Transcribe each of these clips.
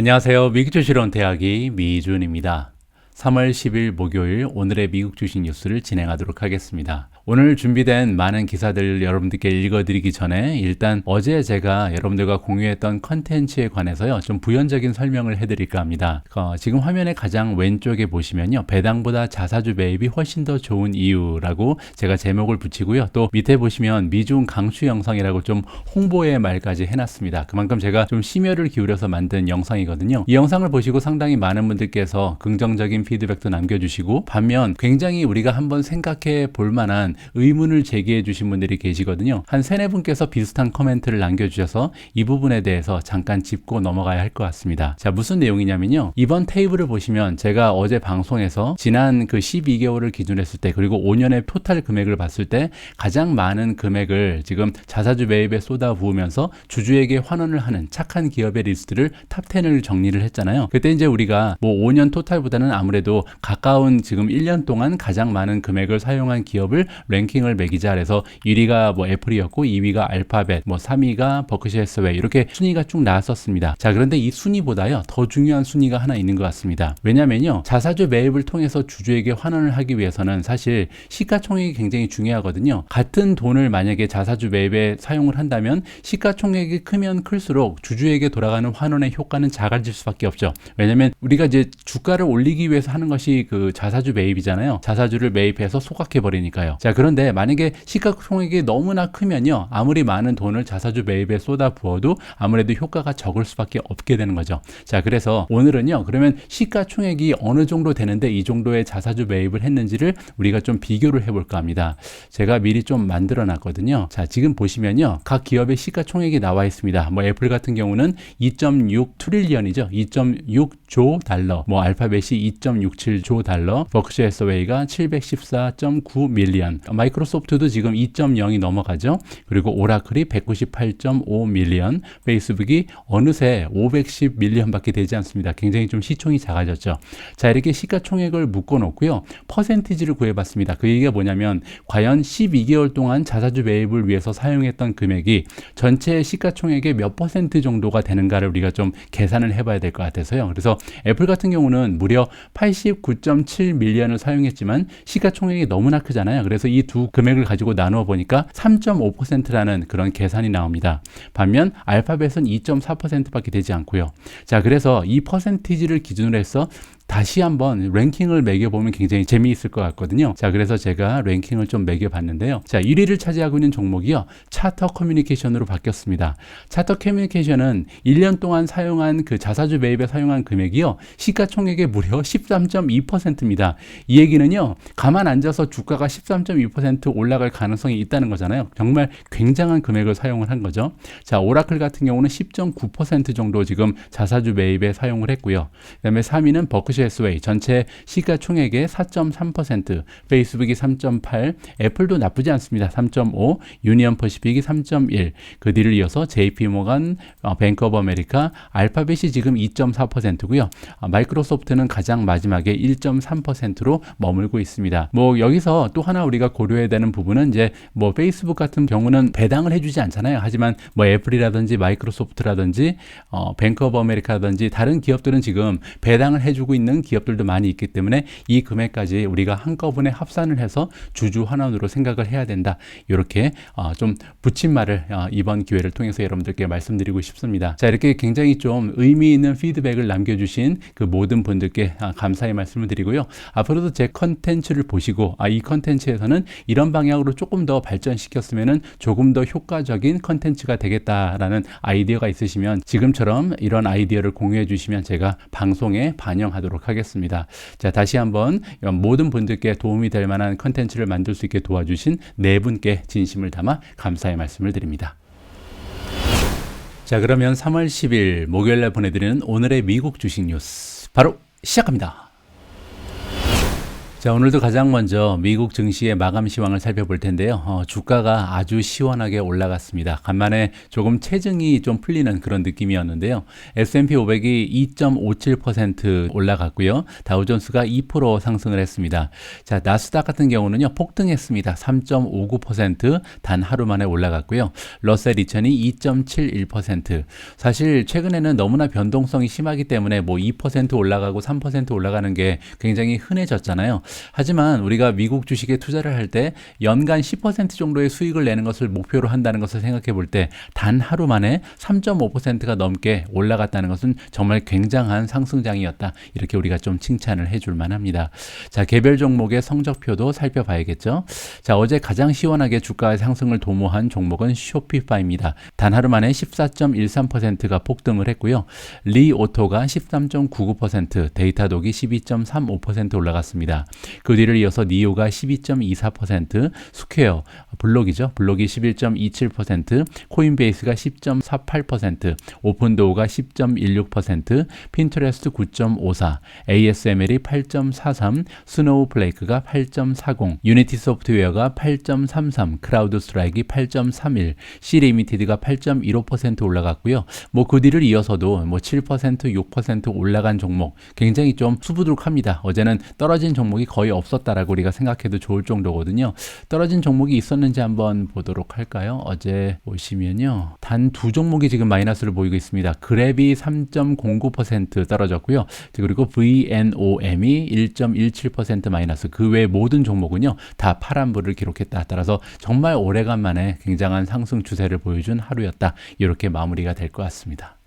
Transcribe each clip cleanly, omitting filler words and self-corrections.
안녕하세요. 미국 주식론 대학이 미준입니다. 3월 10일 목요일 오늘의 미국 주식 뉴스를 진행하도록 하겠습니다. 오늘 준비된 많은 기사들 여러분들께 읽어드리기 전에 일단 어제 제가 여러분들과 공유했던 컨텐츠에 관해서요 좀 부연적인 설명을 해드릴까 합니다. 지금 화면의 가장 왼쪽에 보시면요 배당보다 자사주 매입이 훨씬 더 좋은 이유라고 제가 제목을 붙이고요, 또 밑에 보시면 미중 강추 영상이라고 좀 홍보의 말까지 해놨습니다. 그만큼 제가 좀 심혈을 기울여서 만든 영상이거든요. 이 영상을 보시고 상당히 많은 분들께서 긍정적인 피드백도 남겨주시고, 반면 굉장히 우리가 한번 생각해 볼 만한 의문을 제기해 주신 분들이 계시거든요. 한 3-4분께서 비슷한 코멘트를 남겨주셔서 이 부분에 대해서 잠깐 짚고 넘어가야 할 것 같습니다. 자, 무슨 내용이냐면요, 이번 테이블을 보시면 제가 어제 방송에서 지난 그 12개월을 기준으로 했을 때, 그리고 5년의 토탈 금액을 봤을 때 가장 많은 금액을 지금 자사주 매입에 쏟아부으면서 주주에게 환원을 하는 착한 기업의 리스트를 탑10을 정리를 했잖아요. 그때 이제 우리가 뭐 5년 토탈보다는 아무래도 가까운 지금 1년 동안 가장 많은 금액을 사용한 기업을 랭킹을 매기자 해서 1위가 뭐 애플이었고 2위가 알파벳, 뭐 3위가 버크셔 해서웨이, 이렇게 순위가 쭉 나왔었습니다. 자, 그런데 이 순위보다요 더 중요한 순위가 하나 있는 것 같습니다. 왜냐면요, 자사주 매입을 통해서 주주에게 환원을 하기 위해서는 사실 시가총액이 굉장히 중요하거든요. 같은 돈을 만약에 자사주 매입에 사용을 한다면 시가총액이 크면 클수록 주주에게 돌아가는 환원의 효과는 작아질 수밖에 없죠. 왜냐면 우리가 이제 주가를 올리기 위해서 하는 것이 그 자사주 매입이잖아요. 자사주를 매입해서 소각해 버리니까요. 자, 그런데 만약에 시가총액이 너무나 크면요, 아무리 많은 돈을 자사주 매입에 쏟아 부어도 아무래도 효과가 적을 수밖에 없게 되는 거죠. 자, 그래서 오늘은요, 그러면 시가총액이 어느 정도 되는데 이 정도의 자사주 매입을 했는지를 우리가 좀 비교를 해볼까 합니다. 제가 미리 좀 만들어 놨거든요. 자, 지금 보시면요, 각 기업의 시가총액이 나와 있습니다. 뭐 애플 같은 경우는 2.6 트릴리언이죠. 2.6조 달러, 뭐 알파벳이 2.67조 달러, 버크셔 해서웨이가 714.9 밀리언, 마이크로소프트도 지금 2.0이 넘어가죠. 그리고 오라클이 198.5 밀리언, 페이스북이 어느새 510 밀리언밖에 되지 않습니다. 굉장히 좀 시총이 작아졌죠. 자, 이렇게 시가총액을 묶어 놓고요, 퍼센티지를 구해봤습니다. 그 얘기가 뭐냐면 과연 12개월 동안 자사주 매입을 위해서 사용했던 금액이 전체 시가총액의 몇 퍼센트 정도가 되는가를 우리가 좀 계산을 해봐야 될 것 같아서요. 그래서 애플 같은 경우는 무려 89.7 밀리언을 사용했지만 시가총액이 너무나 크잖아요. 그래서 이 두 금액을 가지고 나누어 보니까 3.5%라는 그런 계산이 나옵니다. 반면 알파벳은 2.4%밖에 되지 않고요. 자, 그래서 이 퍼센티지를 기준으로 해서 다시 한번 랭킹을 매겨보면 굉장히 재미있을 것 같거든요. 자, 그래서 제가 랭킹을 좀 매겨봤는데요. 자, 1위를 차지하고 있는 종목이요, 차터 커뮤니케이션으로 바뀌었습니다. 차터 커뮤니케이션은 1년 동안 사용한 그 자사주 매입에 사용한 금액이요, 시가총액의 무려 13.2%입니다. 이 얘기는요, 가만 앉아서 주가가 13.2% 올라갈 가능성이 있다는 거잖아요. 정말 굉장한 금액을 사용을 한 거죠. 자, 오라클 같은 경우는 10.9% 정도 지금 자사주 매입에 사용을 했고요. 그 다음에 3위는 버크셔 해서웨이, 전체 시가총액의 4.3%, 페이스북이 3.8, 애플도 나쁘지 않습니다. 3.5, 유니언 퍼시픽이 3.1, 그 뒤를 이어서 JP모간, 뱅크 오브 아메리카, 알파벳이 지금 2.4%고요. 마이크로소프트는 가장 마지막에 1.3%로 머물고 있습니다. 뭐 여기서 또 하나 우리가 고려해야 되는 부분은 이제 뭐 페이스북 같은 경우는 배당을 해주지 않잖아요. 하지만 뭐 애플이라든지 마이크로소프트라든지 뱅크 오브 아메리카라든지 다른 기업들은 지금 배당을 해주고 있는 기업들도 많이 있기 때문에 이 금액까지 우리가 한꺼번에 합산을 해서 주주 환원으로 생각을 해야 된다. 이렇게 좀 붙임말을 이번 기회를 통해서 여러분들께 말씀드리고 싶습니다. 자, 이렇게 굉장히 좀 의미 있는 피드백을 남겨주신 그 모든 분들께 감사의 말씀을 드리고요. 앞으로도 제 컨텐츠를 보시고 이 컨텐츠에서는 이런 방향으로 조금 더 발전시켰으면 조금 더 효과적인 컨텐츠가 되겠다라는 아이디어가 있으시면 지금처럼 이런 아이디어를 공유해 주시면 제가 방송에 반영하도록 하겠습니다. 자, 다시 한번 모든 분들께 도움이 될 만한 컨텐츠를 만들 수 있게 도와주신 네 분께 진심을 담아 감사의 말씀을 드립니다. 자, 그러면 3월 10일 목요일날 보내드리는 오늘의 미국 주식 뉴스 바로 시작합니다. 자, 오늘도 가장 먼저 미국 증시의 마감 시황을 살펴볼 텐데요. 주가가 아주 시원하게 올라갔습니다. 간만에 조금 체증이 좀 풀리는 그런 느낌이었는데요. S&P 500이 2.57% 올라갔고요. 다우존스가 2% 상승을 했습니다. 자, 나스닥 같은 경우는요, 폭등했습니다. 3.59% 단 하루 만에 올라갔고요. 러셀 2000이 2.71%. 사실 최근에는 너무나 변동성이 심하기 때문에 뭐 2% 올라가고 3% 올라가는 게 굉장히 흔해졌잖아요. 하지만 우리가 미국 주식에 투자를 할 때 연간 10% 정도의 수익을 내는 것을 목표로 한다는 것을 생각해 볼 때 단 하루 만에 3.5%가 넘게 올라갔다는 것은 정말 굉장한 상승장이었다. 이렇게 우리가 좀 칭찬을 해줄 만합니다. 자, 개별 종목의 성적표도 살펴봐야겠죠. 자, 어제 가장 시원하게 주가 상승을 도모한 종목은 쇼피파이입니다. 단 하루 만에 14.13%가 폭등을 했고요. 리오토가 13.99%, 데이터독이 12.35% 올라갔습니다. 그 뒤를 이어서 니오가 12.24%, 스퀘어, 블록이죠. 블록이 11.27%, 코인베이스가 10.48%, 오픈도어가 10.16%, 핀터레스트 9.54, ASML이 8.43, 스노우플레이크가 8.40, 유니티 소프트웨어가 8.33, 크라우드 스트라이크가 8.31, C리미티드가 8.15% 올라갔고요. 뭐 그 뒤를 이어서도 뭐 7%, 6% 올라간 종목 굉장히 좀 수부룩합니다. 어제는 떨어진 종목이 거의 없었다라고 우리가 생각해도 좋을 정도거든요. 떨어진 종목이 있었는지 한번 보도록 할까요? 어제 보시면요. 단 두 종목이 지금 마이너스를 보이고 있습니다. 그랩이 3.09% 떨어졌고요. 그리고 VNOM이 1.17% 마이너스. 그 외 모든 종목은요. 다 파란불을 기록했다. 따라서 정말 오래간만에 굉장한 상승 추세를 보여준 하루였다. 이렇게 마무리가 될 것 같습니다.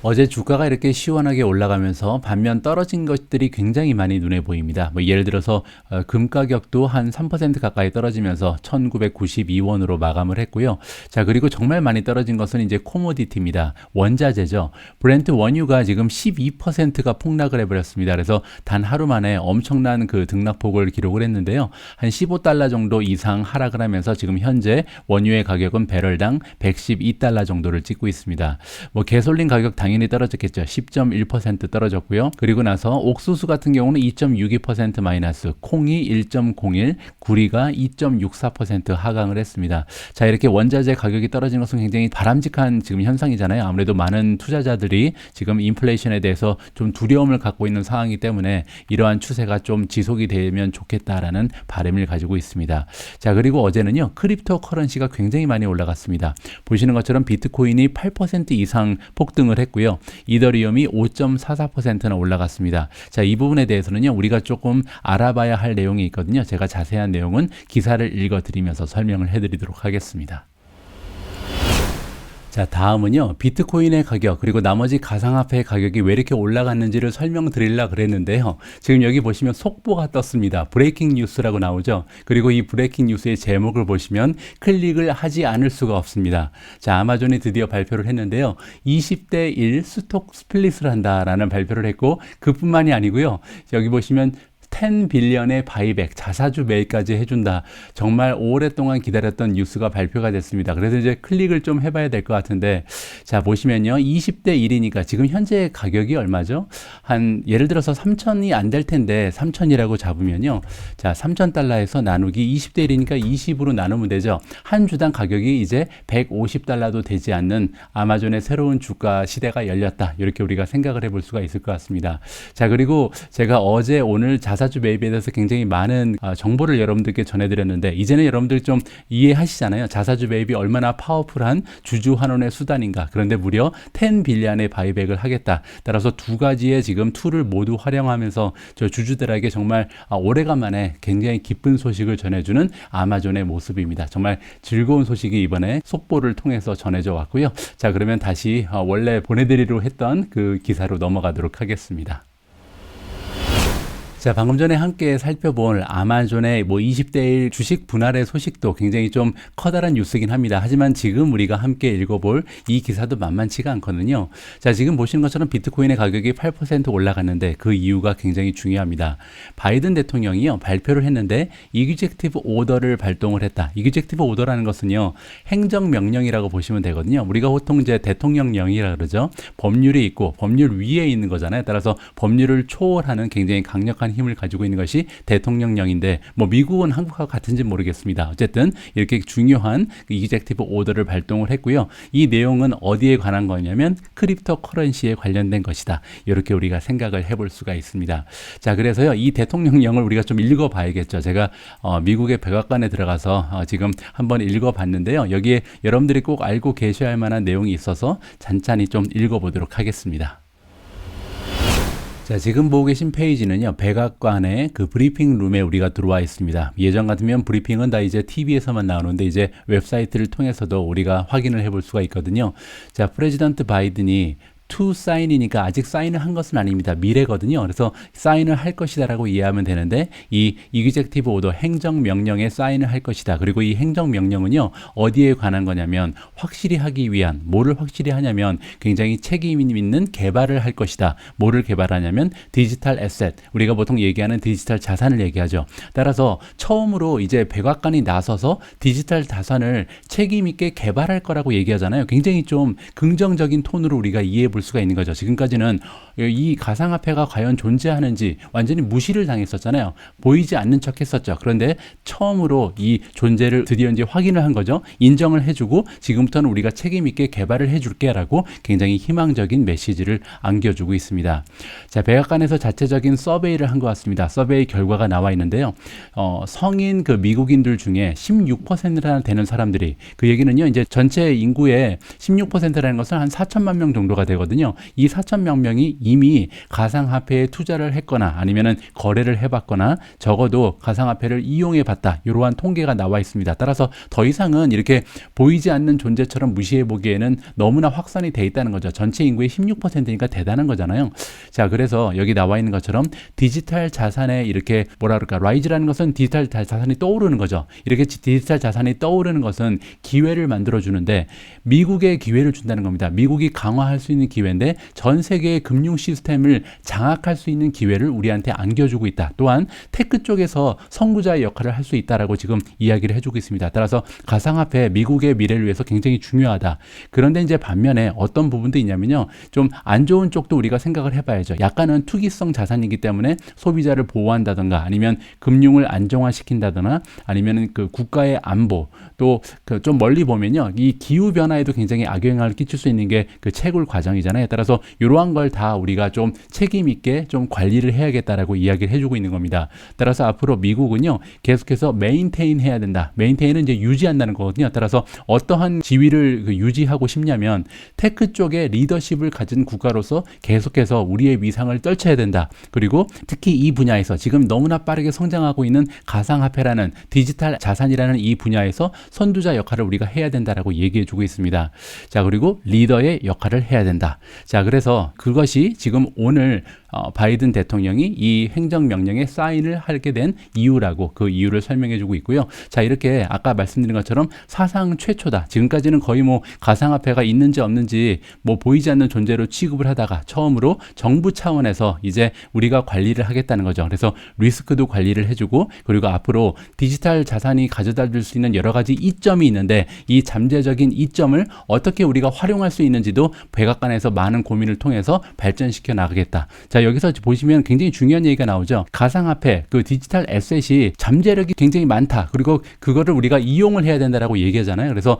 어제 주가가 이렇게 시원하게 올라가면서 반면 떨어진 것들이 굉장히 많이 눈에 보입니다. 뭐 예를 들어서 금 가격도 한 3% 가까이 떨어지면서 1992원으로 마감을 했고요. 자, 그리고 정말 많이 떨어진 것은 이제 코모디티입니다. 원자재죠. 브렌트 원유가 지금 12%가 폭락을 해버렸습니다. 그래서 단 하루 만에 엄청난 그 등락폭을 기록을 했는데요. 한 15달러 정도 이상 하락을 하면서 지금 현재 원유의 가격은 배럴당 112달러 정도를 찍고 있습니다. 뭐 가솔린 가격 당연히 떨어졌겠죠. 10.1% 떨어졌고요. 그리고 나서 옥수수 같은 경우는 2.62% 마이너스, 콩이 1.01, 구리가 2.64% 하강을 했습니다. 자, 이렇게 원자재 가격이 떨어진 것은 굉장히 바람직한 지금 현상이잖아요. 아무래도 많은 투자자들이 지금 인플레이션에 대해서 좀 두려움을 갖고 있는 상황이기 때문에 이러한 추세가 좀 지속이 되면 좋겠다라는 바람을 가지고 있습니다. 자, 그리고 어제는요. 크립토 커런시가 굉장히 많이 올라갔습니다. 보시는 것처럼 비트코인이 8% 이상 폭등을 했고요. 이더리움이 5.44%나 올라갔습니다. 자, 이 부분에 대해서는요, 우리가 조금 알아봐야 할 내용이 있거든요. 제가 자세한 내용은 기사를 읽어드리면서 설명을 해드리도록 하겠습니다. 자, 다음은요, 비트코인의 가격, 그리고 나머지 가상화폐의 가격이 왜 이렇게 올라갔는지를 설명드리려고 그랬는데요. 지금 여기 보시면 속보가 떴습니다. 브레이킹 뉴스라고 나오죠. 그리고 이 브레이킹 뉴스의 제목을 보시면 클릭을 하지 않을 수가 없습니다. 자, 아마존이 드디어 발표를 했는데요. 20대 1 스톡 스플릿을 한다라는 발표를 했고, 그뿐만이 아니고요. 여기 보시면 10 빌리언의 바이백, 자사주 매입까지 해준다. 정말 오랫동안 기다렸던 뉴스가 발표가 됐습니다. 그래서 이제 클릭을 좀 해봐야 될 것 같은데, 자, 보시면요. 20대 1이니까 지금 현재 가격이 얼마죠? 한, 예를 들어서 3천이 안 될 텐데, 3천이라고 잡으면요. 자, 3,000달러에서 나누기 20대 1이니까 20으로 나누면 되죠. 한 주당 가격이 이제 150달러도 되지 않는 아마존의 새로운 주가 시대가 열렸다. 이렇게 우리가 생각을 해볼 수가 있을 것 같습니다. 자, 그리고 제가 어제 오늘 자사주 매입에 대해서 굉장히 많은 정보를 여러분들께 전해드렸는데, 이제는 여러분들 좀 이해하시잖아요. 자사주 매입이 얼마나 파워풀한 주주 환원의 수단인가. 그런데 무려 10 빌리언의 바이백을 하겠다. 따라서 두 가지의 지금 툴을 모두 활용하면서 저 주주들에게 정말 오래간만에 굉장히 기쁜 소식을 전해주는 아마존의 모습입니다. 정말 즐거운 소식이 이번에 속보를 통해서 전해져 왔고요. 자, 그러면 다시 원래 보내드리려 했던 그 기사로 넘어가도록 하겠습니다. 자, 방금 전에 함께 살펴본 아마존의 뭐 20대 1 주식 분할의 소식도 굉장히 좀 커다란 뉴스긴 합니다. 하지만 지금 우리가 함께 읽어볼 이 기사도 만만치가 않거든요. 자, 지금 보시는 것처럼 비트코인의 가격이 8% 올라갔는데 그 이유가 굉장히 중요합니다. 바이든 대통령이요, 발표를 했는데 이그제큐티브 오더를 발동을 했다. 이그제큐티브 오더라는 것은요, 행정명령이라고 보시면 되거든요. 우리가 보통 이제 대통령령이라 그러죠. 법률이 있고 법률 위에 있는 거잖아요. 따라서 법률을 초월하는 굉장히 강력한 힘을 가지고 있는 것이 대통령령인데 뭐 미국은 한국하고 같은지 모르겠습니다. 어쨌든 이렇게 중요한 이그젝티브 오더를 발동을 했고요. 이 내용은 어디에 관한 거냐면 크립토 커런시에 관련된 것이다. 이렇게 우리가 생각을 해볼 수가 있습니다. 자, 그래서요, 이 대통령령을 우리가 좀 읽어봐야겠죠. 제가 미국의 백악관에 들어가서 지금 한번 읽어봤는데요. 여기에 여러분들이 꼭 알고 계셔야 할 만한 내용이 있어서 잔잔히 좀 읽어보도록 하겠습니다. 자, 지금 보고 계신 페이지는요, 백악관의 그 브리핑 룸에 우리가 들어와 있습니다. 예전 같으면 브리핑은 다 이제 TV에서만 나오는데 이제 웹사이트를 통해서도 우리가 확인을 해볼 수가 있거든요. 자, 프레지던트 바이든이 to sign이니까 아직 사인을 한 것은 아닙니다. 미래거든요. 그래서 사인을 할 것이다라고 이해하면 되는데 이 executive order 행정명령에 사인을 할 것이다. 그리고 이 행정명령은요, 어디에 관한 거냐면 확실히 하기 위한, 뭐를 확실히 하냐면 굉장히 책임 있는 개발을 할 것이다. 뭐를 개발하냐면 디지털 에셋, 우리가 보통 얘기하는 디지털 자산을 얘기하죠. 따라서 처음으로 이제 백악관이 나서서 디지털 자산을 책임 있게 개발할 거라고 얘기하잖아요. 굉장히 좀 긍정적인 톤으로 우리가 이해해 볼 수가 있는 거죠. 지금까지는 이 가상화폐가 과연 존재하는지 완전히 무시를 당했었잖아요. 보이지 않는 척 했었죠. 그런데 처음으로 이 존재를 드디어 이제 확인을 한 거죠. 인정을 해주고 지금부터는 우리가 책임 있게 개발을 해줄게 라고 굉장히 희망적인 메시지를 안겨주고 있습니다. 자, 백악관에서 자체적인 서베이를 한 것 같습니다. 서베이 결과가 나와 있는데요. 성인 그 미국인들 중에 16%나 되는 사람들이, 그 얘기는요, 이제 전체 인구의 16%라는 것은 한 4천만 명 정도가 되거든요. 이 4천만 명이 이미 가상화폐에 투자를 했거나 아니면은 거래를 해봤거나 적어도 가상화폐를 이용해봤다. 이러한 통계가 나와 있습니다. 따라서 더 이상은 이렇게 보이지 않는 존재처럼 무시해보기에는 너무나 확산이 돼 있다는 거죠. 전체 인구의 16%니까 대단한 거잖아요. 자, 그래서 여기 나와 있는 것처럼 디지털 자산에 이렇게 뭐라 그럴까, 라이즈라는 것은 디지털 자산이 떠오르는 거죠. 이렇게 디지털 자산이 떠오르는 것은 기회를 만들어주는데 미국에 기회를 준다는 겁니다. 미국이 강화할 수 있는 기회인데 전 세계의 금융 시스템을 장악할 수 있는 기회를 우리한테 안겨주고 있다. 또한 테크 쪽에서 선구자의 역할을 할 수 있다라고 지금 이야기를 해주고 있습니다. 따라서 가상화폐 미국의 미래를 위해서 굉장히 중요하다. 그런데 이제 반면에 어떤 부분도 있냐면요, 좀 안 좋은 쪽도 우리가 생각을 해봐야죠. 약간은 투기성 자산이기 때문에 소비자를 보호한다든가 아니면 금융을 안정화시킨다거나 아니면 그 국가의 안보, 또 그 좀 멀리 보면요, 이 기후 변화에도 굉장히 악영향을 끼칠 수 있는 게 그 채굴 과정이잖아요. 따라서 이러한 걸 다 우리가 좀 책임 있게 좀 관리를 해야겠다라고 이야기를 해주고 있는 겁니다. 따라서 앞으로 미국은요, 계속해서 메인테인 해야 된다. 메인테인은 이제 유지한다는 거거든요. 따라서 어떠한 지위를 유지하고 싶냐면 테크 쪽에 리더십을 가진 국가로서 계속해서 우리의 위상을 떨쳐야 된다. 그리고 특히 이 분야에서 지금 너무나 빠르게 성장하고 있는 가상화폐라는 디지털 자산이라는 이 분야에서 선두자 역할을 우리가 해야 된다라고 얘기해주고 있습니다. 자, 그리고 리더의 역할을 해야 된다. 자, 그래서 그것이 지금 오늘 바이든 대통령이 이 행정명령에 사인을 하게 된 이유라고 그 이유를 설명해주고 있고요. 자, 이렇게 아까 말씀드린 것처럼 사상 최초다. 지금까지는 거의 뭐 가상화폐가 있는지 없는지 뭐 보이지 않는 존재로 취급을 하다가 처음으로 정부 차원에서 이제 우리가 관리를 하겠다는 거죠. 그래서 리스크도 관리를 해주고 그리고 앞으로 디지털 자산이 가져다 줄 수 있는 여러 가지 이점이 있는데 이 잠재적인 이점을 어떻게 우리가 활용할 수 있는지도 백악관에서 많은 고민을 통해서 발전시켜 나가겠다. 자, 여기서 보시면 굉장히 중요한 얘기가 나오죠. 가상화폐, 그 디지털 에셋이 잠재력이 굉장히 많다. 그리고 그거를 우리가 이용을 해야 된다라고 얘기하잖아요. 그래서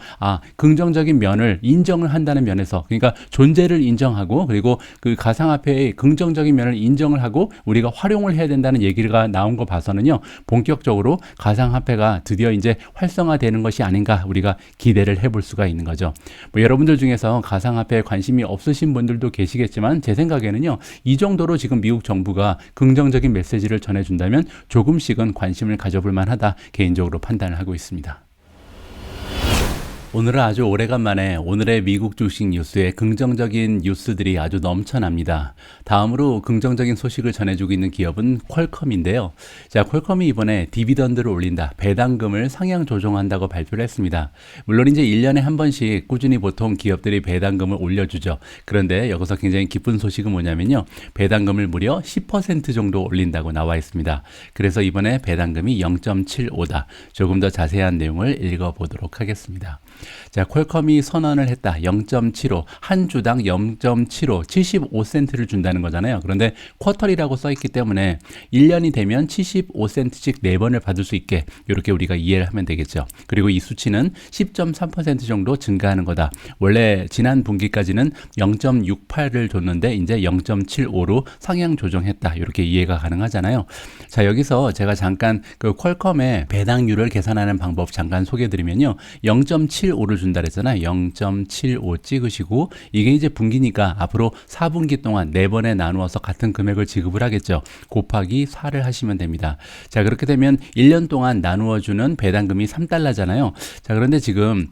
긍정적인 면을 인정을 한다는 면에서, 그러니까 존재를 인정하고 그리고 그 가상화폐의 긍정적인 면을 인정을 하고 우리가 활용을 해야 된다는 얘기가 나온 거 봐서는요, 본격적으로 가상화폐가 드디어 이제 활성화되는 것이 아닌가 우리가 기대를 해볼 수가 있는 거죠. 뭐 여러분들 중에서 가상화폐에 관심이 없으신 분들도 계시겠지만 제 생각에는요, 이 정도로 지금 미국 정부가 긍정적인 메시지를 전해준다면 조금씩은 관심을 가져볼 만하다 개인적으로 판단을 하고 있습니다. 오늘은 아주 오래간만에 오늘의 미국 주식 뉴스에 긍정적인 뉴스들이 아주 넘쳐납니다. 다음으로 긍정적인 소식을 전해주고 있는 기업은 퀄컴인데요. 자, 퀄컴이 이번에 디비던드를 올린다, 배당금을 상향 조정한다고 발표를 했습니다. 물론 이제 1년에 한 번씩 꾸준히 보통 기업들이 배당금을 올려주죠. 그런데 여기서 굉장히 기쁜 소식은 뭐냐면요, 배당금을 무려 10% 정도 올린다고 나와 있습니다. 그래서 이번에 배당금이 0.75다. 조금 더 자세한 내용을 읽어보도록 하겠습니다. 자, 퀄컴이 선언을 했다. 0.75, 한 주당 0.75, 75센트를 준다는 거잖아요. 그런데 쿼터리라고 써 있기 때문에 1년이 되면 75센트씩 4번을 받을 수 있게 이렇게 우리가 이해를 하면 되겠죠. 그리고 이 수치는 10.3% 정도 증가하는 거다. 원래 지난 분기까지는 0.68을 줬는데 이제 0.75로 상향 조정했다. 이렇게 이해가 가능하잖아요. 자, 여기서 제가 잠깐 그 퀄컴의 배당률을 계산하는 방법 잠깐 소개해 드리면요. 0.75를 준다 그랬잖아요. 0.75 찍으시고 이게 이제 분기니까 앞으로 4분기 동안 4번에 나누어서 같은 금액을 지급을 하겠죠. 곱하기 4를 하시면 됩니다. 자, 그렇게 되면 1년 동안 나누어 주는 배당금이 3달러잖아요. 자, 그런데 지금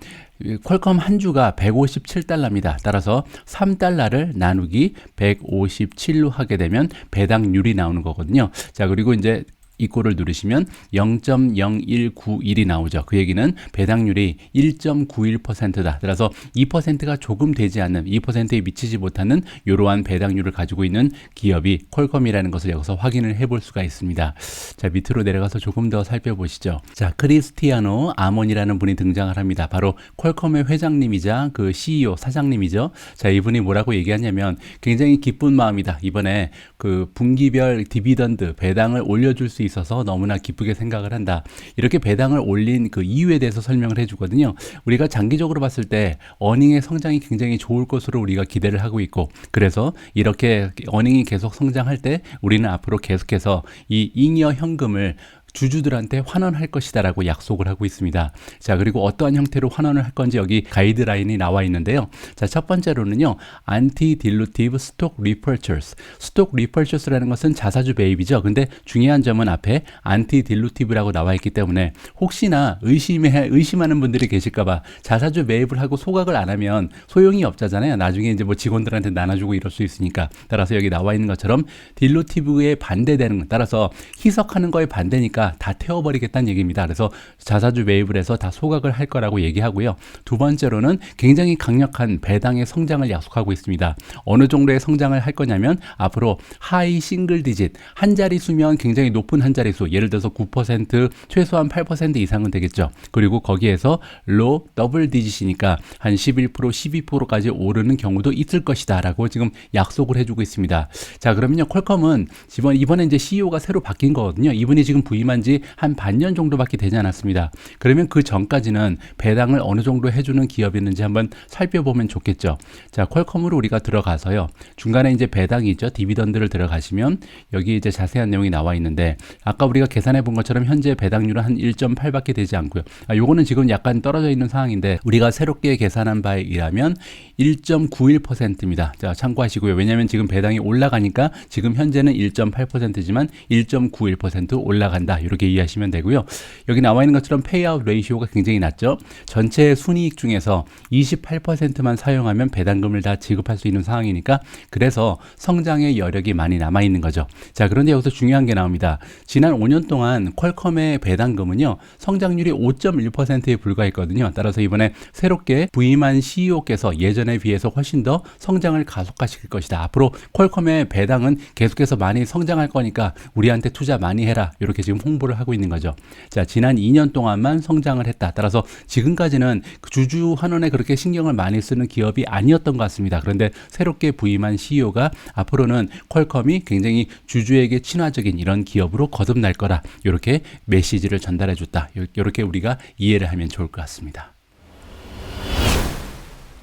퀄컴 한 주가 157달러입니다. 따라서 3달러를 나누기 157로 하게 되면 배당률이 나오는 거거든요. 자, 그리고 이제 이꼴을 누르시면 0.0191이 나오죠. 그 얘기는 배당률이 1.91%다. 따라서 2%가 조금 되지 않는 2%에 미치지 못하는 이러한 배당률을 가지고 있는 기업이 퀄컴이라는 것을 여기서 확인을 해볼 수가 있습니다. 자, 밑으로 내려가서 조금 더 살펴보시죠. 자, 크리스티아노 아몬이라는 분이 등장을 합니다. 바로 퀄컴의 회장님이자 그 CEO 사장님이죠. 자, 이분이 뭐라고 얘기하냐면 굉장히 기쁜 마음이다. 이번에 그 분기별 디비던드 배당을 올려줄 수 있어서 너무나 기쁘게 생각을 한다. 이렇게 배당을 올린 그 이유에 대해서 설명을 해주거든요. 우리가 장기적으로 봤을 때 어닝의 성장이 굉장히 좋을 것으로 우리가 기대를 하고 있고, 그래서 이렇게 어닝이 계속 성장할 때 우리는 앞으로 계속해서 이 잉여 현금을 주주들한테 환원할 것이다라고 약속을 하고 있습니다. 자, 그리고 어떠한 형태로 환원을 할 건지 여기 가이드라인이 나와 있는데요. 자, 첫 번째로는요, Anti-Dilutive Stock Repurchase. Stock Repurchase라는 것은 자사주 매입이죠. 근데 중요한 점은 앞에 Anti-Dilutive라고 나와 있기 때문에 혹시나 의심하는 분들이 계실까봐 자사주 매입을 하고 소각을 안 하면 소용이 없잖아요. 나중에 이제 뭐 직원들한테 나눠주고 이럴 수 있으니까. 따라서 여기 나와 있는 것처럼 딜루티브에 반대되는 것, 따라서 희석하는 거에 반대니까 다 태워버리겠다는 얘기입니다. 그래서 자사주 매입을 해서 다 소각을 할 거라고 얘기하고요. 두 번째로는 굉장히 강력한 배당의 성장을 약속하고 있습니다. 어느 정도의 성장을 할 거냐면 앞으로 하이 싱글 디짓, 한 자릿수면 굉장히 높은 한 자릿수, 예를 들어서 9%, 최소한 8% 이상은 되겠죠. 그리고 거기에서 로 더블 디짓이니까 한 11%, 12%까지 오르는 경우도 있을 것이다 라고 지금 약속을 해주고 있습니다. 자, 그러면요, 퀄컴은 이번에 이제 CEO가 새로 바뀐 거거든요. 이분이 지금 부임한 지 한 반년 정도밖에 되지 않았습니다. 그러면 그 전까지는 배당을 어느 정도 해주는 기업이었는지 한번 살펴보면 좋겠죠. 자, 퀄컴으로 우리가 들어가서요. 중간에 이제 배당이 있죠. 디비던드를 들어가시면 여기 이제 자세한 내용이 나와 있는데 아까 우리가 계산해 본 것처럼 현재 배당률은 한 1.8밖에 되지 않고요. 요거는 지금 약간 떨어져 있는 상황인데 우리가 새롭게 계산한 바에 의하면 1.91%입니다. 자, 참고하시고요. 왜냐하면 지금 배당이 올라가니까 지금 현재는 1.8%지만 1.91% 올라간다. 이렇게 이해하시면 되고요. 여기 나와 있는 것처럼 페이아웃 레이시오가 굉장히 낮죠. 전체 순이익 중에서 28%만 사용하면 배당금을 다 지급할 수 있는 상황이니까 그래서 성장의 여력이 많이 남아 있는 거죠. 자, 그런데 여기서 중요한 게 나옵니다. 지난 5년 동안 퀄컴의 배당금은요, 성장률이 5.1%에 불과했거든요. 따라서 이번에 새롭게 부임한 CEO께서 예전에 비해서 훨씬 더 성장을 가속화시킬 것이다. 앞으로 퀄컴의 배당은 계속해서 많이 성장할 거니까 우리한테 투자 많이 해라. 이렇게 지금 홍보를 하고 있는 거죠. 자, 지난 2년 동안만 성장을 했다. 따라서 지금까지는 주주 환원에 그렇게 신경을 많이 쓰는 기업이 아니었던 것 같습니다. 그런데 새롭게 부임한 CEO가 앞으로는 퀄컴이 굉장히 주주에게 친화적인 이런 기업으로 거듭날 거라. 이렇게 메시지를 전달해 줬다. 이렇게 우리가 이해를 하면 좋을 것 같습니다.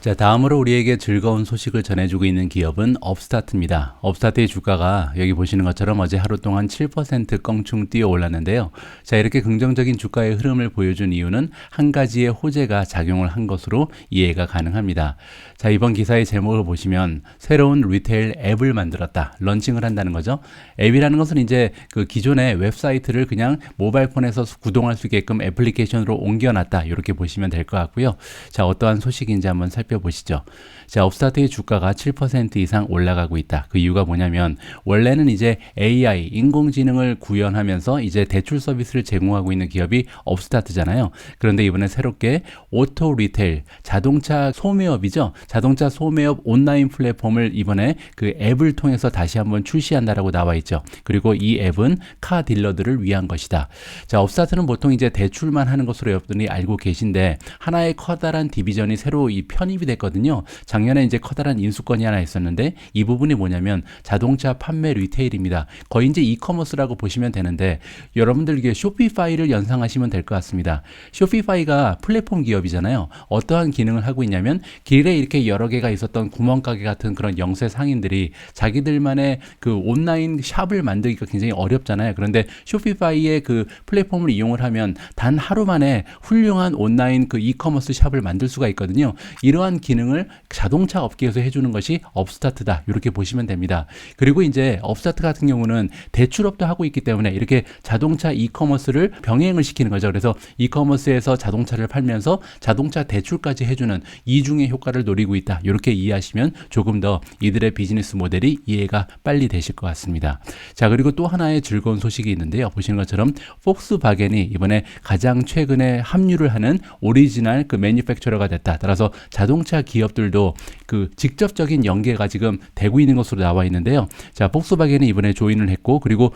자, 다음으로 우리에게 즐거운 소식을 전해주고 있는 기업은 업스타트입니다. 업스타트의 주가가 여기 보시는 것처럼 어제 하루 동안 7% 껑충 뛰어 올랐는데요. 자, 이렇게 긍정적인 주가의 흐름을 보여준 이유는 한 가지의 호재가 작용을 한 것으로 이해가 가능합니다. 자, 이번 기사의 제목을 보시면 새로운 리테일 앱을 만들었다. 런칭을 한다는 거죠. 앱이라는 것은 이제 그 기존의 웹사이트를 그냥 모바일폰에서 구동할 수 있게끔 애플리케이션으로 옮겨놨다. 이렇게 보시면 될 것 같고요. 자, 어떠한 소식인지 한번 살펴보겠습니다. 살펴보시죠. 자, 업스타트의 주가가 7% 이상 올라가고 있다. 그 이유가 뭐냐면 원래는 이제 AI, 인공지능을 구현하면서 이제 대출 서비스를 제공하고 있는 기업이 업스타트잖아요. 그런데 이번에 새롭게 오토 리테일, 자동차 소매업이죠. 자동차 소매업 온라인 플랫폼을 이번에 그 앱을 통해서 다시 한번 출시한다라고 나와 있죠. 그리고 이 앱은 카 딜러들을 위한 것이다. 자, 업스타트는 보통 이제 대출만 하는 것으로 여러분들이 알고 계신데 하나의 커다란 디비전이 새로 이 편입이 됐거든요. 작년에 이제 커다란 인수권이 하나 있었는데 이 부분이 뭐냐면 자동차 판매 리테일입니다. 거의 이제 이커머스라고 보시면 되는데 여러분들 이게 쇼피파이를 연상하시면 될 것 같습니다. 쇼피파이가 플랫폼 기업이잖아요. 어떠한 기능을 하고 있냐면 길에 이렇게 여러 개가 있었던 구멍가게 같은 그런 영세 상인들이 자기들만의 그 온라인 샵을 만들기가 굉장히 어렵잖아요. 그런데 쇼피파이의 그 플랫폼을 이용을 하면 단 하루 만에 훌륭한 온라인 그 이커머스 샵을 만들 수가 있거든요. 이러한 기능을 자동차 업계에서 해주는 것이 업스타트다. 이렇게 보시면 됩니다. 그리고 이제 업스타트 같은 경우는 대출업도 하고 있기 때문에 이렇게 자동차 이커머스를 병행을 시키는 거죠. 그래서 이커머스에서 자동차를 팔면서 자동차 대출까지 해주는 이중의 효과를 노리고 있다. 이렇게 이해하시면 조금 더 이들의 비즈니스 모델이 이해가 빨리 되실 것 같습니다. 자, 그리고 또 하나의 즐거운 소식이 있는데요. 보시는 것처럼 폭스바겐이 이번에 가장 최근에 합류를 하는 오리지널 그 매니팩처러가 됐다. 따라서 자동차 기업들도 그 직접적인 연계가 지금 되고 있는 것으로 나와 있는데요. 자, 폭스바겐이 이번에 조인을 했고 그리고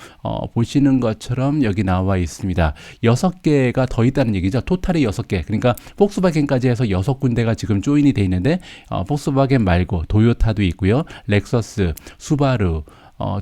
보시는 것처럼 여기 나와 있습니다. 6개가 더 있다는 얘기죠. 토탈이 6개. 그러니까 폭스바겐까지 해서 6군데가 지금 조인이 돼 있는데 폭스바겐 말고 도요타도 있고요. 렉서스, 수바루,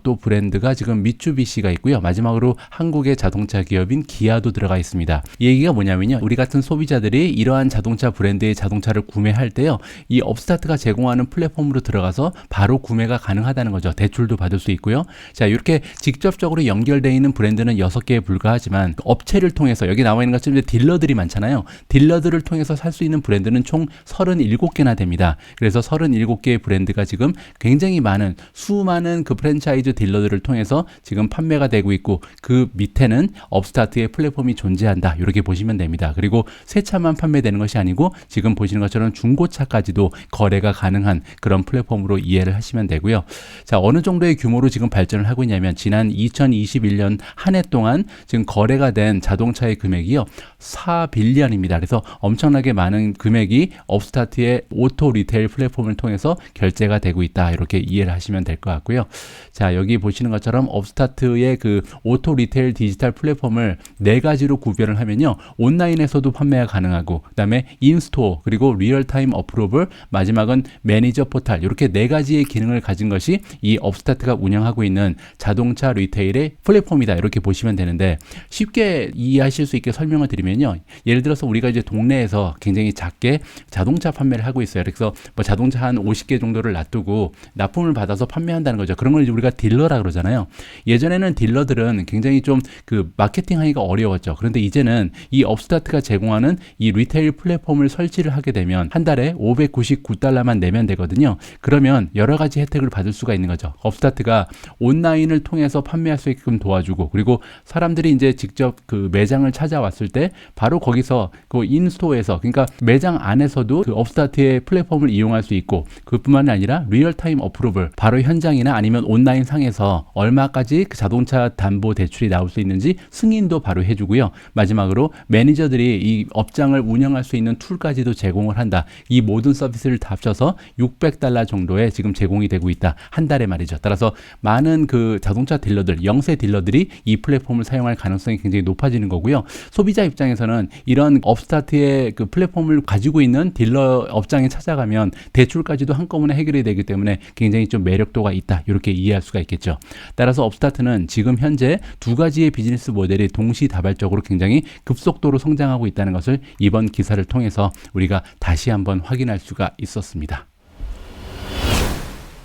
또 브랜드가 지금 미쯔비시가 있고요. 마지막으로 한국의 자동차 기업인 기아도 들어가 있습니다. 이 얘기가 뭐냐면요. 우리 같은 소비자들이 이러한 자동차 브랜드의 자동차를 구매할 때요. 이 업스타트가 제공하는 플랫폼으로 들어가서 바로 구매가 가능하다는 거죠. 대출도 받을 수 있고요. 자, 이렇게 직접적으로 연결되어 있는 브랜드는 6개에 불과하지만 업체를 통해서 여기 나와 있는 것처럼 딜러들이 많잖아요. 딜러들을 통해서 살 수 있는 브랜드는 총 37개나 됩니다. 그래서 37개의 브랜드가 지금 굉장히 많은 수많은 그 프랜차이즈 딜러들을 통해서 지금 판매가 되고 있고 그 밑에는 업스타트의 플랫폼이 존재한다. 이렇게 보시면 됩니다. 그리고 새 차만 판매되는 것이 아니고 지금 보시는 것처럼 중고차까지도 거래가 가능한 그런 플랫폼으로 이해를 하시면 되고요. 자, 어느 정도의 규모로 지금 발전을 하고 있냐면 지난 2021년 한 해 동안 지금 거래가 된 자동차의 금액이요. 4빌리언입니다. 그래서 엄청나게 많은 금액이 업스타트의 오토 리테일 플랫폼을 통해서 결제가 되고 있다. 이렇게 이해를 하시면 될 것 같고요. 자, 여기 보시는 것처럼 업스타트의 그 오토 리테일 디지털 플랫폼을 4가지로 구별을 하면요. 온라인에서도 판매가 가능하고 그다음에 인스토어 그리고 리얼타임 어프로벌 마지막은 매니저 포탈 이렇게 4가지의 기능을 가진 것이 이 업스타트가 운영하고 있는 자동차 리테일의 플랫폼이다. 이렇게 보시면 되는데 쉽게 이해하실 수 있게 설명을 드리면요. 예를 들어서 우리가 이제 동네에서 굉장히 작게 자동차 판매를 하고 있어요. 그래서 뭐 자동차 한 50개 정도를 놔두고 납품을 받아서 판매한다는 거죠. 그런 걸 이제 우리가 딜러라 그러잖아요. 예전에는 딜러들은 굉장히 좀 그 마케팅 하기가 어려웠죠. 그런데 이제는 이 업스타트가 제공하는 이 리테일 플랫폼을 설치를 하게 되면 한 달에 $599만 내면 되거든요. 그러면 여러 가지 혜택을 받을 수가 있는 거죠. 업스타트가 온라인을 통해서 판매할 수 있게끔 도와주고 그리고 사람들이 이제 직접 그 매장을 찾아왔을 때 바로 거기서 그 인스토어에서 그러니까 매장 안에서도 그 업스타트의 플랫폼을 이용할 수 있고 그뿐만 아니라 리얼타임 어프로벌 바로 현장이나 아니면 온라인 상에서 얼마까지 그 자동차 담보 대출이 나올 수 있는지 승인도 바로 해주고요. 마지막으로 매니저들이 이 업장을 운영할 수 있는 툴까지도 제공을 한다. 이 모든 서비스를 다 합쳐서 $600 정도에 지금 제공이 되고 있다. 한 달에 말이죠. 따라서 많은 그 자동차 딜러들, 영세 딜러들이 이 플랫폼을 사용할 가능성이 굉장히 높아지는 거고요. 소비자 입장에서는 이런 업스타트의 그 플랫폼을 가지고 있는 딜러 업장에 찾아가면 대출까지도 한꺼번에 해결이 되기 때문에 굉장히 좀 매력도가 있다. 이렇게 이해할 수가 있겠죠. 따라서 업스타트는 지금 현재 2가지의 비즈니스 모델이 동시다발적으로 굉장히 급속도로 성장하고 있다는 것을 이번 기사를 통해서 우리가 다시 한번 확인할 수가 있었습니다.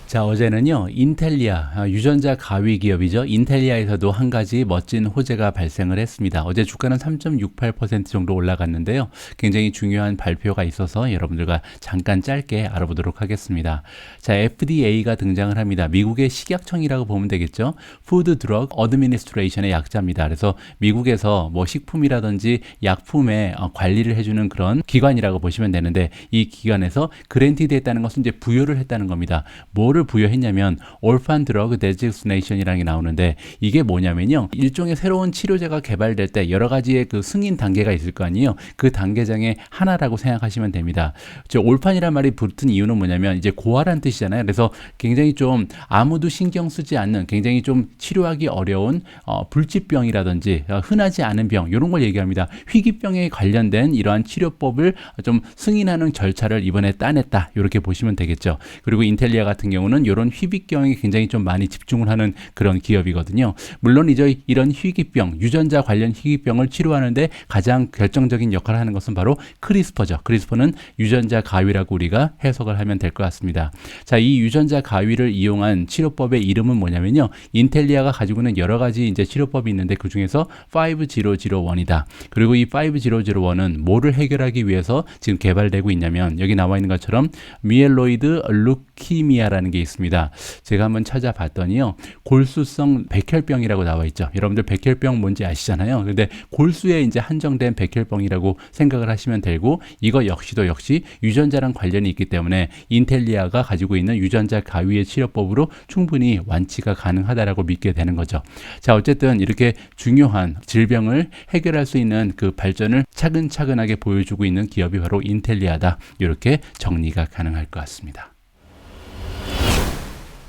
자, 어제는요, 인텔리아, 유전자 가위 기업이죠. 인텔리아에서도 한 가지 멋진 호재가 발생을 했습니다. 어제 주가는 3.68% 정도 올라갔는데요. 굉장히 중요한 발표가 있어서 여러분들과 잠깐 짧게 알아보도록 하겠습니다. 자, FDA가 등장을 합니다. 미국의 식약청이라고 보면 되겠죠. Food Drug Administration의 약자입니다. 그래서 미국에서 뭐 식품이라든지 약품의 관리를 해주는 그런 기관이라고 보시면 되는데, 이 기관에서 그랜티드 했다는 것은 이제 부여를 했다는 겁니다. 뭐를 부여했냐면 Orphan Drug Designation이라는 게 나오는데, 이게 뭐냐면요, 일종의 새로운 치료제가 개발될 때 여러 가지의 그 승인 단계가 있을 거 아니에요. 그 단계 중에 하나라고 생각하시면 됩니다. 올판이란 말이 붙은 이유는 뭐냐면 이제 고아란 뜻이잖아요. 그래서 굉장히 좀 아무도 신경 쓰지 않는, 굉장히 좀 치료하기 어려운 불치병이라든지 흔하지 않은 병, 이런 걸 얘기합니다. 희귀병에 관련된 이러한 치료법을 좀 승인하는 절차를 이번에 따냈다, 이렇게 보시면 되겠죠. 그리고 인텔리아 같은 경우는 이런 희귀병에 굉장히 좀 많이 집중을 하는 그런 기업이거든요. 물론 이제 이런 희귀병, 유전자 관련 희귀병을 치료하는데 가장 결정적인 역할을 하는 것은 바로 크리스퍼죠. 크리스퍼는 유전자 가위라고 우리가 해석을 하면 될 것 같습니다. 자, 이 유전자 가위를 이용한 치료법의 이름은 뭐냐면요, 인텔리아가 가지고 있는 여러 가지 이제 치료법이 있는데 그 중에서 5001이다. 그리고 이 5001은 뭐를 해결하기 위해서 지금 개발되고 있냐면, 여기 나와 있는 것처럼 미엘로이드 루키미아라는 게 있습니다. 제가 한번 찾아봤더니요, 골수성 백혈병이라고 나와 있죠. 여러분들 백혈병 뭔지 아시잖아요. 근데 골수에 이제 한정된 백혈병이라고 생각을 하시면 되고, 이거 역시 유전자랑 관련이 있기 때문에 인텔리아가 가지고 있는 유전자 가위의 치료법으로 충분히 완치가 가능하다라고 믿게 되는 거죠. 자, 어쨌든 이렇게 중요한 질병을 해결할 수 있는 그 발전을 차근차근하게 보여주고 있는 기업이 바로 인텔리아다, 이렇게 정리가 가능할 것 같습니다.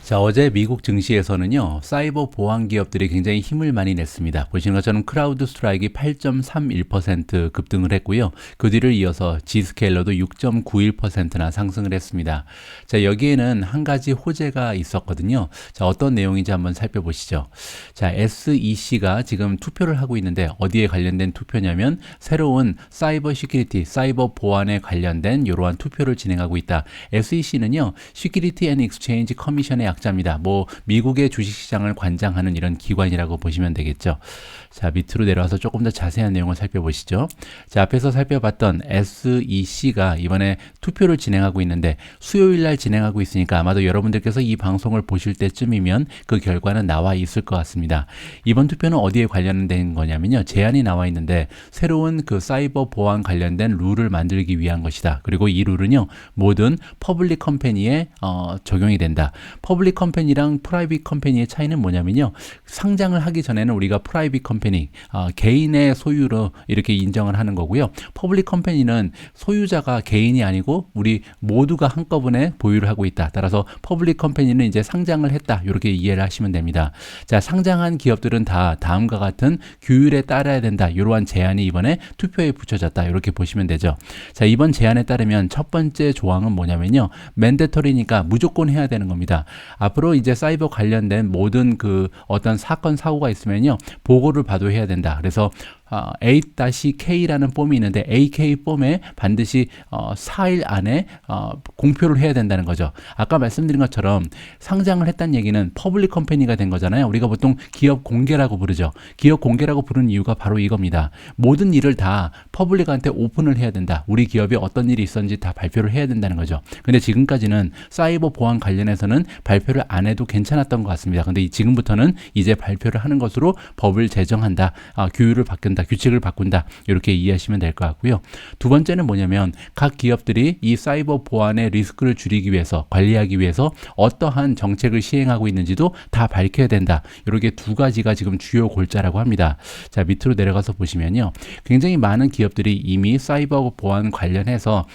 자, 어제 미국 증시에서는요, 사이버 보안 기업들이 굉장히 힘을 많이 냈습니다. 보시는 것처럼 크라우드 스트라이크가 8.31% 급등을 했고요. 그 뒤를 이어서 지스케일러도 6.91%나 상승을 했습니다. 자, 여기에는 한 가지 호재가 있었거든요. 자, 어떤 내용인지 한번 살펴보시죠. 자, SEC가 지금 투표를 하고 있는데, 어디에 관련된 투표냐면 새로운 사이버 시큐리티, 사이버 보안에 관련된 이러한 투표를 진행하고 있다. SEC는요, 시큐리티 앤 익스체인지 커미션의 약자입니다. 뭐 미국의 주식시장을 관장하는 이런 기관이라고 보시면 되겠죠. 자, 밑으로 내려와서 조금 더 자세한 내용을 살펴보시죠. 자, 앞에서 살펴봤던 SEC가 이번에 투표를 진행하고 있는데, 수요일 날 진행하고 있으니까 아마도 여러분들께서 이 방송을 보실 때쯤이면 그 결과는 나와 있을 것 같습니다. 이번 투표는 어디에 관련된 거냐면요, 제안이 나와 있는데 새로운 그 사이버 보안 관련된 룰을 만들기 위한 것이다. 그리고 이 룰은요, 모든 퍼블릭 컴퍼니에 적용이 된다. 퍼블릭 컴퍼니랑 프라이빗 컴퍼니의 차이는 뭐냐면요, 상장을 하기 전에는 우리가 프라이빗 컴퍼니, 개인의 소유로 이렇게 인정을 하는 거고요. 퍼블릭 컴퍼니는 소유자가 개인이 아니고 우리 모두가 한꺼번에 보유를 하고 있다. 따라서 퍼블릭 컴퍼니는 이제 상장을 했다, 이렇게 이해를 하시면 됩니다. 자, 상장한 기업들은 다 다음과 같은 규율에 따라야 된다, 이러한 제안이 이번에 투표에 붙여졌다, 이렇게 보시면 되죠. 자, 이번 제안에 따르면 첫 번째 조항은 뭐냐면요, 맨데터리니까 무조건 해야 되는 겁니다. 앞으로 이제 사이버 관련된 모든 그 어떤 사건 사고가 있으면요, 보고를 봐도 해야 된다. 그래서 A-K라는 폼이 있는데 AK 폼에 반드시 4일 안에 공표를 해야 된다는 거죠. 아까 말씀드린 것처럼 상장을 했다는 얘기는 퍼블릭 컴퍼니가 된 거잖아요. 우리가 보통 기업 공개라고 부르죠. 기업 공개라고 부르는 이유가 바로 이겁니다. 모든 일을 다 퍼블릭한테 오픈을 해야 된다. 우리 기업에 어떤 일이 있었는지 다 발표를 해야 된다는 거죠. 근데 지금까지는 사이버 보안 관련해서는 발표를 안 해도 괜찮았던 것 같습니다. 근데 지금부터는 이제 발표를 하는 것으로 법을 제정한다, 규율을 바꾼다, 규칙을 바꾼다, 이렇게 이해하시면 될 것 같고요. 두 번째는 뭐냐면 각 기업들이 이 사이버 보안의 리스크를 줄이기 위해서, 관리하기 위해서 어떠한 정책을 시행하고 있는지도 다 밝혀야 된다. 이렇게 두 가지가 지금 주요 골자라고 합니다. 자, 밑으로 내려가서 보시면요, 굉장히 많은 기업들이 이미 사이버 보안 관련해서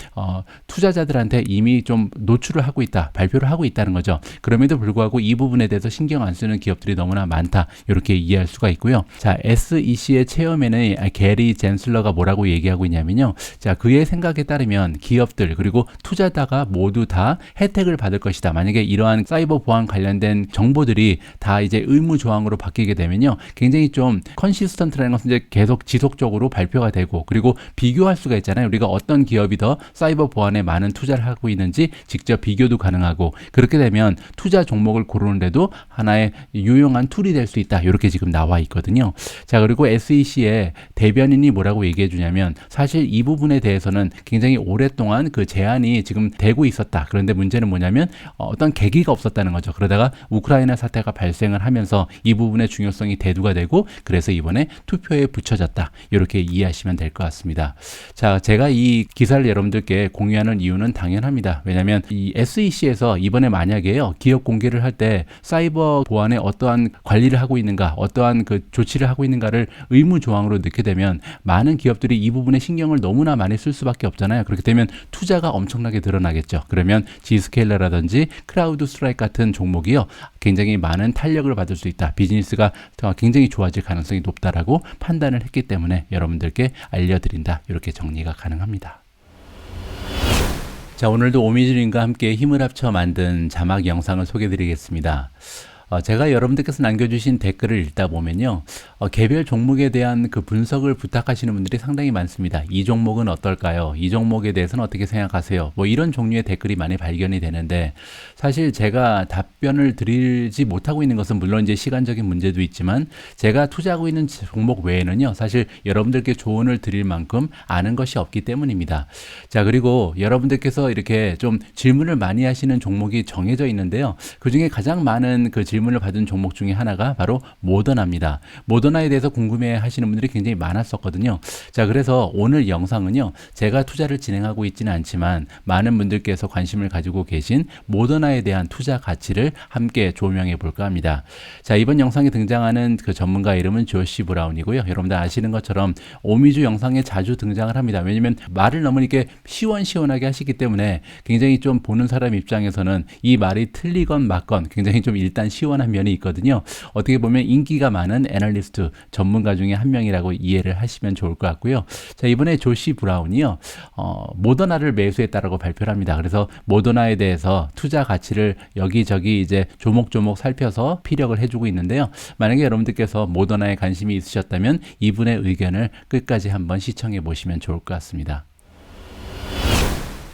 투자자들한테 이미 좀 노출을 하고 있다, 발표를 하고 있다는 거죠. 그럼에도 불구하고 이 부분에 대해서 신경 안 쓰는 기업들이 너무나 많다, 이렇게 이해할 수가 있고요. 자, SEC의 체어맨은 CNN의 게리 젠슬러가 뭐라고 얘기하고 있냐면요. 자, 그의 생각에 따르면 기업들 그리고 투자자가 모두 다 혜택을 받을 것이다. 만약에 이러한 사이버 보안 관련된 정보들이 다 이제 의무 조항으로 바뀌게 되면요. 굉장히 좀 컨시스턴트라는 것은 이제 계속 지속적으로 발표가 되고 그리고 비교할 수가 있잖아요. 우리가 어떤 기업이 더 사이버 보안에 많은 투자를 하고 있는지 직접 비교도 가능하고 그렇게 되면 투자 종목을 고르는데도 하나의 유용한 툴이 될 수 있다. 이렇게 지금 나와 있거든요. 자, 그리고 SEC의 대변인이 뭐라고 얘기해 주냐면 사실 이 부분에 대해서는 굉장히 오랫동안 그 제한이 지금 되고 있었다. 그런데 문제는 뭐냐면 어떤 계기가 없었다는 거죠. 그러다가 우크라이나 사태가 발생을 하면서 이 부분의 중요성이 대두가 되고 그래서 이번에 투표에 붙여졌다. 이렇게 이해하시면 될 것 같습니다. 자, 제가 이 기사를 여러분들께 공유하는 이유는 당연합니다. 왜냐하면 이 SEC에서 이번에 만약에요 기업 공개를 할 때 사이버 보안에 어떠한 관리를 하고 있는가, 어떠한 그 조치를 하고 있는가를 의무 조항으로 넣게 되면 많은 기업들이 이 부분에 신경을 너무나 많이 쓸 수밖에 없잖아요. 그렇게 되면 투자가 엄청나게 늘어나겠죠. 그러면 지스케일러라든지 크라우드 스트라이크 같은 종목이요 굉장히 많은 탄력을 받을 수 있다. 비즈니스가 굉장히 좋아질 가능성이 높다라고 판단을 했기 때문에 여러분들께 알려드린다. 이렇게 정리가 가능합니다. 자, 오늘도 오미주님과 함께 힘을 합쳐 만든 자막 영상을 소개해 드리겠습니다. 제가 여러분들께서 남겨주신 댓글을 읽다 보면요. 개별 종목에 대한 그 분석을 부탁하시는 분들이 상당히 많습니다. 이 종목은 어떨까요? 이 종목에 대해서는 어떻게 생각하세요? 뭐 이런 종류의 댓글이 많이 발견이 되는데 사실 제가 답변을 드리지 못하고 있는 것은 물론 이제 시간적인 문제도 있지만 제가 투자하고 있는 종목 외에는요. 사실 여러분들께 조언을 드릴 만큼 아는 것이 없기 때문입니다. 자, 그리고 여러분들께서 이렇게 좀 질문을 많이 하시는 종목이 정해져 있는데요. 그 중에 가장 많은 그 질문을 받은 종목 중에 하나가 바로 모더나입니다. 모더나에 대해서 궁금해 하시는 분들이 굉장히 많았었거든요. 자, 그래서 오늘 영상은요, 제가 투자를 진행하고 있지는 않지만 많은 분들께서 관심을 가지고 계신 모더나에 대한 투자 가치를 함께 조명해 볼까 합니다. 자, 이번 영상에 등장하는 그 전문가 이름은 조시 브라운이고요. 여러분들 아시는 것처럼 오미주 영상에 자주 등장을 합니다. 왜냐면 말을 너무 이렇게 시원시원하게 하시기 때문에 굉장히 좀 보는 사람 입장에서는 이 말이 틀리건 맞건 굉장히 좀 일단 시원한 면이 있거든요. 어떻게 보면 인기가 많은 애널리스트 전문가 중에 한 명이라고 이해를 하시면 좋을 것 같고요. 자, 이번에 조시 브라운이요. 모더나를 매수했다라고 발표를 합니다. 그래서 모더나에 대해서 투자 가치를 여기저기 이제 조목조목 살펴서 피력을 해주고 있는데요. 만약에 여러분들께서 모더나에 관심이 있으셨다면 이분의 의견을 끝까지 한번 시청해 보시면 좋을 것 같습니다.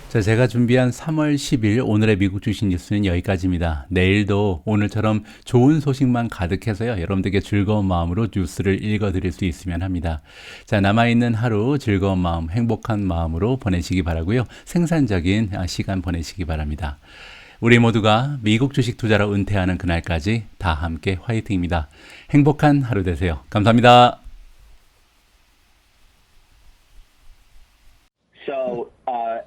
자, 제가 준비한 3월 10일 오늘의 미국 주식 뉴스는 여기까지입니다. 내일도 오늘처럼 좋은 소식만 가득해서요. 여러분들께 즐거운 마음으로 뉴스를 읽어드릴 수 있으면 합니다. 자, 남아있는 하루 즐거운 마음, 행복한 마음으로 보내시기 바라고요. 생산적인 시간 보내시기 바랍니다. 우리 모두가 미국 주식 투자로 은퇴하는 그날까지 다 함께 화이팅입니다. 행복한 하루 되세요. 감사합니다.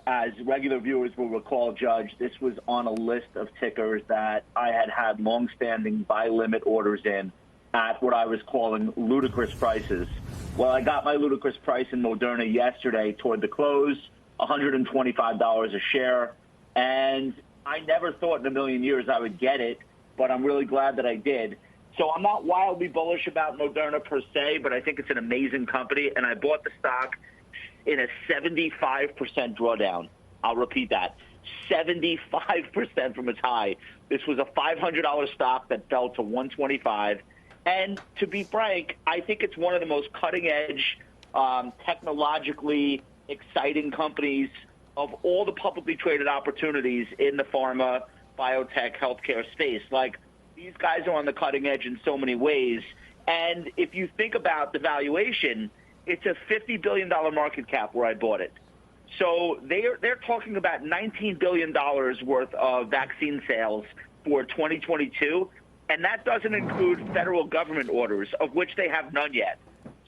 As regular viewers will recall, Judge, this was on a list of tickers that I had long-standing buy limit orders in at what I was calling ludicrous prices. Well, I got my ludicrous price in Moderna yesterday toward the close, $125 a share, and I never thought in a million years I would get it, but I'm really glad that I did. So I'm not wildly bullish about Moderna per se, but I think it's an amazing company, and I bought the stock in a 75% drawdown. I'll repeat that. 75% from its high. This was a $500 stock that fell to $125. And to be frank, I think it's one of the most cutting-edge, technologically exciting companies of all the publicly traded opportunities in the pharma, biotech, healthcare space. Like, these guys are on the cutting edge in so many ways. And if you think about the valuation, it's a $50 billion market cap where I bought it. So they're talking about $19 billion worth of vaccine sales for 2022, and that doesn't include federal government orders, of which they have none yet.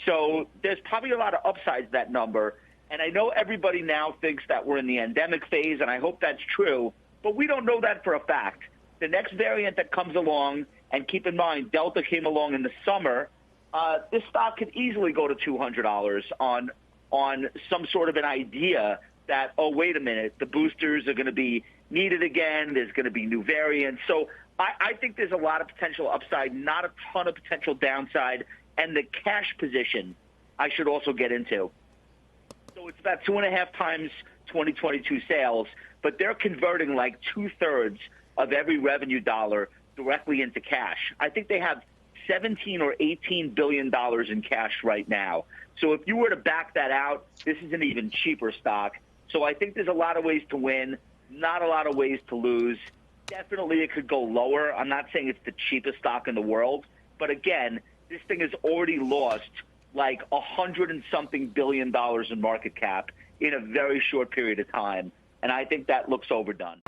So there's probably a lot of upsides to that number, and I know everybody now thinks that we're in the endemic phase, and I hope that's true, but we don't know that for a fact. The next variant that comes along, and keep in mind, Delta came along in the summer, this stock could easily go to $200 on some sort of an idea that, oh, wait a minute, the boosters are going to be needed again. There's going to be new variants. So I think there's a lot of potential upside, not a ton of potential downside. And the cash position I should also get into. So it's about 2.5 times 2022 sales, but they're converting like 2/3 of every revenue dollar directly into cash. I think they have $17 or $18 billion in cash right now. So if you were to back that out, this is an even cheaper stock. So I think there's a lot of ways to win, not a lot of ways to lose. Definitely it could go lower. I'm not saying it's the cheapest stock in the world, but again, this thing has already lost like $100 and something billion in market cap in a very short period of time. And I think that looks overdone.